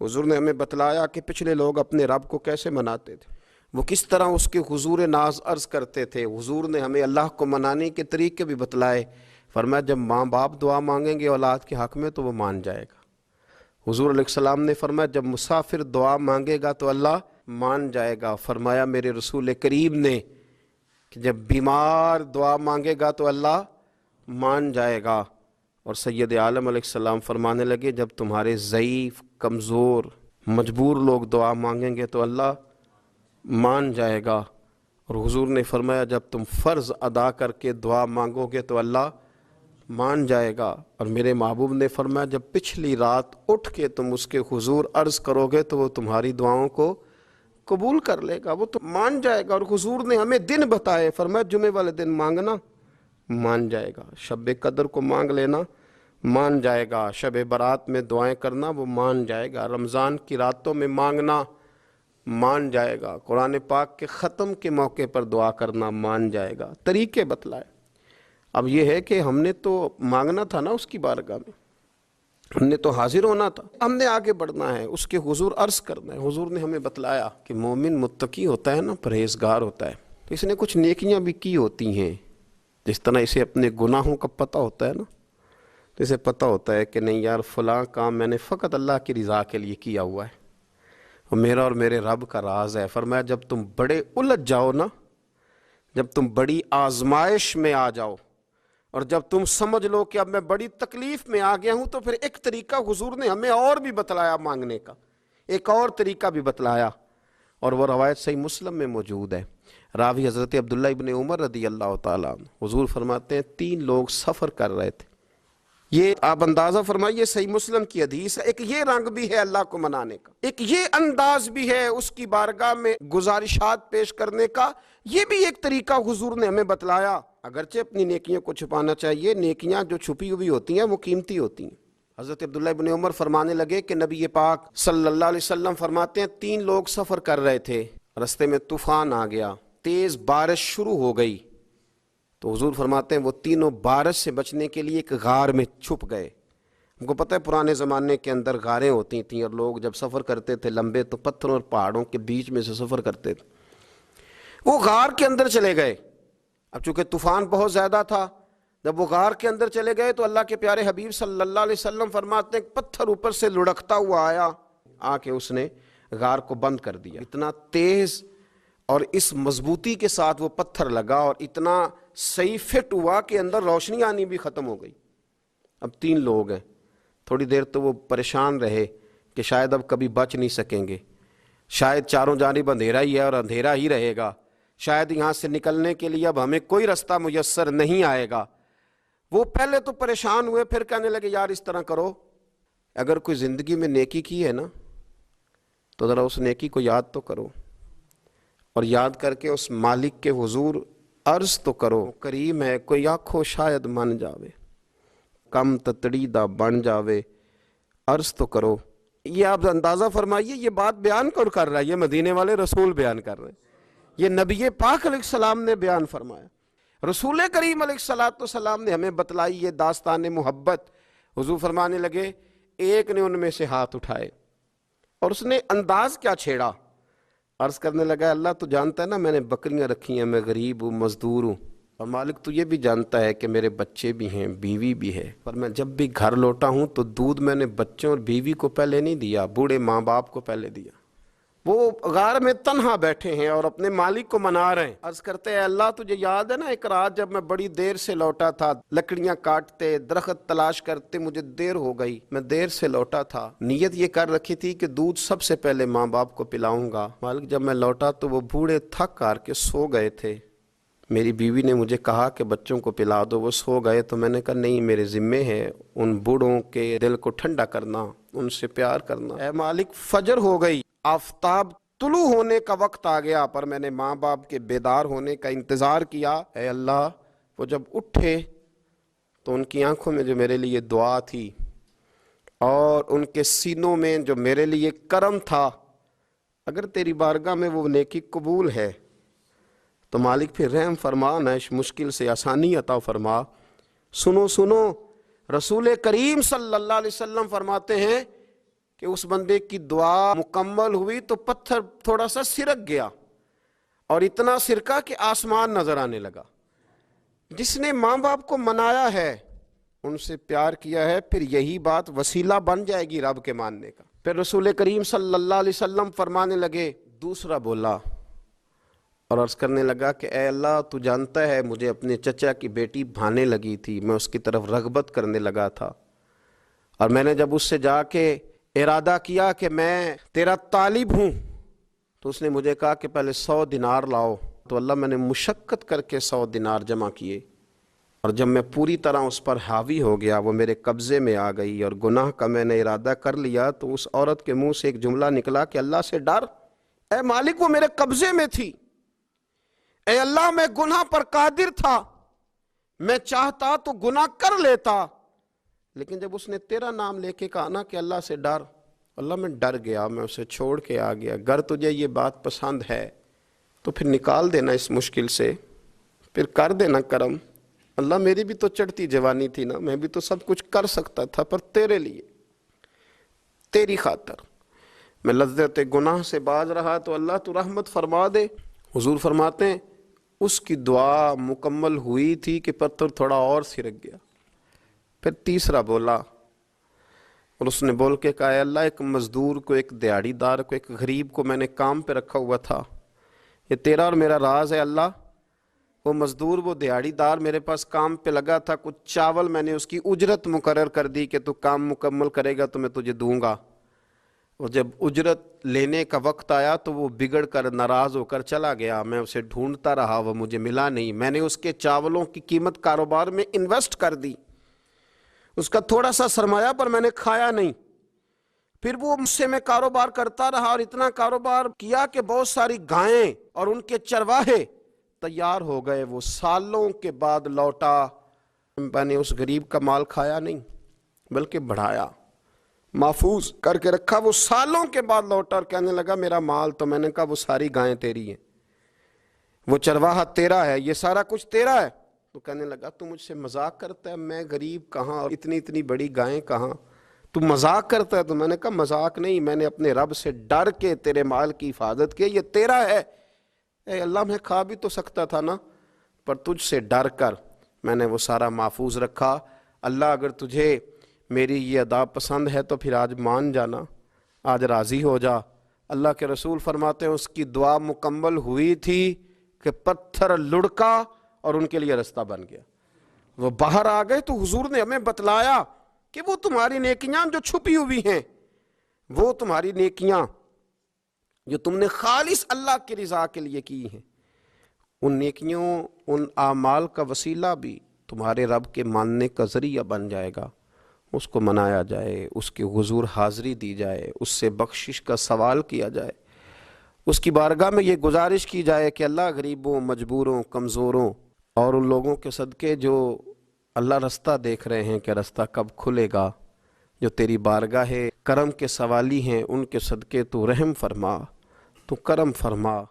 حضور نے ہمیں بتلایا کہ پچھلے لوگ اپنے رب کو کیسے مناتے تھے، وہ کس طرح اس کے حضور ناز عرض کرتے تھے۔ حضور نے ہمیں اللہ کو منانے کے طریقے بھی بتلائے۔ فرمایا جب ماں باپ دعا مانگیں گے اولاد کے حق میں تو وہ مان جائے گا۔ حضور علیہ السلام نے فرمایا جب مسافر دعا مانگے گا تو اللہ مان جائے گا۔ فرمایا میرے رسول کریم نے کہ جب بیمار دعا مانگے گا تو اللہ مان جائے گا۔ اور سید عالم علیہ السلام فرمانے لگے جب تمہارے ضعیف، کمزور، مجبور لوگ دعا مانگیں گے تو اللہ مان جائے گا۔ اور حضور نے فرمایا جب تم فرض ادا کر کے دعا مانگو گے تو اللہ مان جائے گا۔ اور میرے محبوب نے فرمایا جب پچھلی رات اٹھ کے تم اس کے حضور عرض کرو گے تو وہ تمہاری دعاؤں کو قبول کر لے گا، وہ تو مان جائے گا۔ اور حضور نے ہمیں دن بتائے، فرمایا جمعے والے دن مانگنا مان جائے گا، شب قدر کو مانگ لینا مان جائے گا، شب برات میں دعائیں کرنا وہ مان جائے گا، رمضان کی راتوں میں مانگنا مان جائے گا، قرآن پاک کے ختم کے موقع پر دعا کرنا مان جائے گا۔ طریقے بتلائے۔ اب یہ ہے کہ ہم نے تو مانگنا تھا نا اس کی بارگاہ میں، ہم نے تو حاضر ہونا تھا، ہم نے آگے بڑھنا ہے، اس کے حضور عرض کرنا ہے۔ حضور نے ہمیں بتلایا کہ مومن متقی ہوتا ہے نا، پرہیزگار ہوتا ہے، تو اس نے کچھ نیکیاں بھی کی ہوتی ہیں، جس طرح اسے اپنے گناہوں کا پتہ ہوتا ہے نا، تو اسے پتہ ہوتا ہے کہ نہیں یار فلاں کام میں نے فقط اللہ کی رضا کے لیے کیا ہوا ہے، اور میرا اور میرے رب کا راز ہے۔ فرمایا جب تم بڑے الجھ جاؤ نا، جب تم بڑی آزمائش میں آ جاؤ، اور جب تم سمجھ لو کہ اب میں بڑی تکلیف میں آ گیا ہوں، تو پھر ایک طریقہ حضور نے ہمیں اور بھی بتلایا مانگنے کا، ایک اور طریقہ بھی بتلایا، اور وہ روایت صحیح مسلم میں موجود ہے۔ راوی حضرت عبداللہ ابن عمر رضی اللہ تعالیٰ عنہ، حضور فرماتے ہیں 3 لوگ سفر کر رہے تھے۔ یہ آپ اندازہ فرمائیے، صحیح مسلم کی حدیث ہے۔ ایک یہ رنگ بھی ہے اللہ کو منانے کا، ایک یہ انداز بھی ہے اس کی بارگاہ میں گزارشات پیش کرنے کا، یہ بھی ایک طریقہ حضور نے ہمیں بتلایا۔ اگرچہ اپنی نیکیوں کو چھپانا چاہیے، نیکیاں جو چھپی ہوئی ہوتی ہیں وہ قیمتی ہوتی ہیں۔ حضرت عبداللہ ابن عمر فرمانے لگے کہ نبی پاک صلی اللہ علیہ وسلم فرماتے ہیں 3 لوگ سفر کر رہے تھے، رستے میں طوفان آ گیا، تیز بارش شروع ہو گئی، تو حضور فرماتے ہیں وہ تینوں بارش سے بچنے کے لیے ایک غار میں چھپ گئے۔ ہم کو پتہ ہے پرانے زمانے کے اندر غاریں ہوتی تھیں، اور لوگ جب سفر کرتے تھے لمبے تو پتھروں اور پہاڑوں کے بیچ میں سے سفر کرتے تھے۔ وہ غار کے اندر چلے گئے۔ اب چونکہ طوفان بہت زیادہ تھا، جب وہ غار کے اندر چلے گئے تو اللہ کے پیارے حبیب صلی اللہ علیہ وسلم فرماتے ہیں پتھر اوپر سے لڑکتا ہوا آیا، آ کے اس نے غار کو بند کر دیا۔ اتنا تیز اور اس مضبوطی کے ساتھ وہ پتھر لگا، اور اتنا صحیح فٹ ہوا کہ اندر روشنی آنی بھی ختم ہو گئی۔ اب 3 لوگ ہیں، تھوڑی دیر تو وہ پریشان رہے کہ شاید اب کبھی بچ نہیں سکیں گے، شاید چاروں جانب اندھیرا ہی ہے اور اندھیرا ہی رہے گا، شاید یہاں سے نکلنے کے لیے اب ہمیں کوئی رستہ میسر نہیں آئے گا۔ وہ پہلے تو پریشان ہوئے، پھر کہنے لگے یار اس طرح کرو، اگر کوئی زندگی میں نیکی کی ہے نا تو ذرا اس نیکی کو یاد تو کرو، اور یاد کر کے اس مالک کے حضور عرض تو کرو، کریم ہے کوئی آنکھو شاید من جاوے، کم تتڑی دا بن جاوے، عرض تو کرو۔ یہ آپ اندازہ فرمائیے، یہ بات بیان کر رہا ہے، یہ مدینے والے رسول بیان کر رہے ہیں، یہ نبی پاک علیہ السلام نے بیان فرمایا، رسول کریم علیہ السلام نے ہمیں بتلائی یہ داستان محبت۔ حضور فرمانے لگے ایک نے ان میں سے ہاتھ اٹھائے، اور اس نے انداز کیا چھیڑا، عرض کرنے لگا اللہ تو جانتا ہے نا میں نے بکریاں رکھی ہیں، میں غریب ہوں، مزدور ہوں، اور مالک تو یہ بھی جانتا ہے کہ میرے بچے بھی ہیں، بیوی بھی ہے، پر میں جب بھی گھر لوٹا ہوں تو دودھ میں نے بچوں اور بیوی کو پہلے نہیں دیا، بوڑھے ماں باپ کو پہلے دیا۔ وہ غار میں تنہا بیٹھے ہیں اور اپنے مالک کو منا رہے ہیں، عرض کرتے ہیں اللہ تجھے یاد ہے نا ایک رات جب میں بڑی دیر سے لوٹا تھا، لکڑیاں کاٹتے، درخت تلاش کرتے، مجھے دیر ہو گئی، میں دیر سے لوٹا تھا، نیت یہ کر رکھی تھی کہ دودھ سب سے پہلے ماں باپ کو پلاؤں گا، مالک جب میں لوٹا تو وہ بوڑھے تھک کر کے سو گئے تھے، میری بیوی نے مجھے کہا کہ بچوں کو پلا دو، وہ سو گئے، تو میں نے کہا نہیں میرے ذمے ہے ان بوڑھوں کے دل کو ٹھنڈا کرنا، ان سے پیار کرنا۔ اے مالک فجر ہو گئی، آفتاب طلوع ہونے کا وقت آ گیا، پر میں نے ماں باپ کے بیدار ہونے کا انتظار کیا۔ اے اللہ وہ جب اٹھے تو ان کی آنکھوں میں جو میرے لیے دعا تھی اور ان کے سینوں میں جو میرے لیے کرم تھا، اگر تیری بارگاہ میں وہ نیکی قبول ہے تو مالک پھر رحم فرما، نہ اس مشکل سے آسانی عطا فرما۔ سنو رسول کریم صلی اللہ علیہ وسلم فرماتے ہیں کہ اس بندے کی دعا مکمل ہوئی تو پتھر تھوڑا سا سرک گیا، اور اتنا سرکا کہ آسمان نظر آنے لگا۔ جس نے ماں باپ کو منایا ہے، ان سے پیار کیا ہے، پھر یہی بات وسیلہ بن جائے گی رب کے ماننے کا۔ پھر رسول کریم صلی اللہ علیہ وسلم فرمانے لگے، دوسرا بولا اور عرض کرنے لگا کہ اے اللہ، تو جانتا ہے مجھے اپنے چچا کی بیٹی بھانے لگی تھی، میں اس کی طرف رغبت کرنے لگا تھا، اور میں نے جب اس سے جا کے ارادہ کیا کہ میں تیرا طالب ہوں، تو اس نے مجھے کہا کہ پہلے 100 دینار لاؤ۔ تو اللہ میں نے مشقت کر کے 100 دینار جمع کیے، اور جب میں پوری طرح اس پر حاوی ہو گیا، وہ میرے قبضے میں آ گئی اور گناہ کا میں نے ارادہ کر لیا، تو اس عورت کے منہ سے ایک جملہ نکلا کہ اللہ سے ڈر، اے مالک وہ میرے قبضے میں تھی، اے اللہ میں گناہ پر قادر تھا، میں چاہتا تو گناہ کر لیتا، لیکن جب اس نے تیرا نام لے کے کہا نا کہ اللہ سے ڈر، اللہ میں ڈر گیا، میں اسے چھوڑ کے آ گیا۔ اگر تجھے یہ بات پسند ہے تو پھر نکال دینا اس مشکل سے، پھر کر دینا کرم۔ اللہ میری بھی تو چڑھتی جوانی تھی نا، میں بھی تو سب کچھ کر سکتا تھا، پر تیرے لیے، تیری خاطر میں لذت گناہ سے باز رہا، تو اللہ تو رحمت فرما دے۔ حضور فرماتے ہیں اس کی دعا مکمل ہوئی تھی کہ پتھر تھوڑا اور سرک گیا۔ پھر تیسرا بولا، اور اس نے بول کے کہا، اے اللہ، ایک مزدور کو، ایک دیہڑی دار کو، ایک غریب کو میں نے کام پہ رکھا ہوا تھا، یہ تیرا اور میرا راز ہے اللہ۔ وہ مزدور، وہ دیہڑی دار میرے پاس کام پہ لگا تھا، کچھ چاول میں نے اس کی اجرت مقرر کر دی کہ تو کام مکمل کرے گا تو میں تجھے دوں گا، اور جب اجرت لینے کا وقت آیا تو وہ بگڑ کر ناراض ہو کر چلا گیا، میں اسے ڈھونڈتا رہا، وہ مجھے ملا نہیں، میں نے اس کے چاولوں کی قیمت کاروبار میں انویسٹ کر دی، اس کا تھوڑا سا سرمایہ پر میں نے کھایا نہیں، پھر وہ مجھ سے میں کاروبار کرتا رہا، اور اتنا کاروبار کیا کہ بہت ساری گائیں اور ان کے چرواہے تیار ہو گئے، وہ سالوں کے بعد لوٹا، میں نے اس غریب کا مال کھایا نہیں بلکہ بڑھایا، محفوظ کر کے رکھا، وہ سالوں کے بعد لوٹا اور کہنے لگا میرا مال، تو میں نے کہا وہ ساری گائیں تیری ہیں، وہ چرواہا تیرا ہے، یہ سارا کچھ تیرا ہے۔ تو کہنے لگا تو مجھ سے مذاق کرتا ہے، میں غریب کہاں اور اتنی بڑی گائیں کہاں، تو مذاق کرتا ہے؟ تو میں نے کہا مذاق نہیں، میں نے اپنے رب سے ڈر کے تیرے مال کی حفاظت کی، یہ تیرا ہے۔ اے اللہ، میں کھا بھی تو سکتا تھا نا، پر تجھ سے ڈر کر میں نے وہ سارا محفوظ رکھا۔ اللہ اگر تجھے میری یہ ادا پسند ہے تو پھر آج مان جانا، آج راضی ہو جا۔ اللہ کے رسول فرماتے ہیں اس کی دعا مکمل ہوئی تھی کہ پتھر لڑکا اور ان کے لیے رستہ بن گیا، وہ باہر آ گئے۔ تو حضور نے ہمیں بتلایا کہ وہ تمہاری نیکیاں جو چھپی ہوئی ہیں، وہ تمہاری نیکیاں جو تم نے خالص اللہ کی رضا کے لیے کی ہیں، ان نیکیوں، ان اعمال کا وسیلہ بھی تمہارے رب کے ماننے کا ذریعہ بن جائے گا۔ اس کو منایا جائے، اس کے حضور حاضری دی جائے، اس سے بخشش کا سوال کیا جائے، اس کی بارگاہ میں یہ گزارش کی جائے کہ اللہ غریبوں، مجبوروں، کمزوروں اور ان لوگوں کے صدقے جو اللہ رستہ دیکھ رہے ہیں کہ رستہ کب کھلے گا، جو تیری بارگاہ کرم کے سوالی ہیں، ان کے صدقے تو رحم فرما، تو کرم فرما۔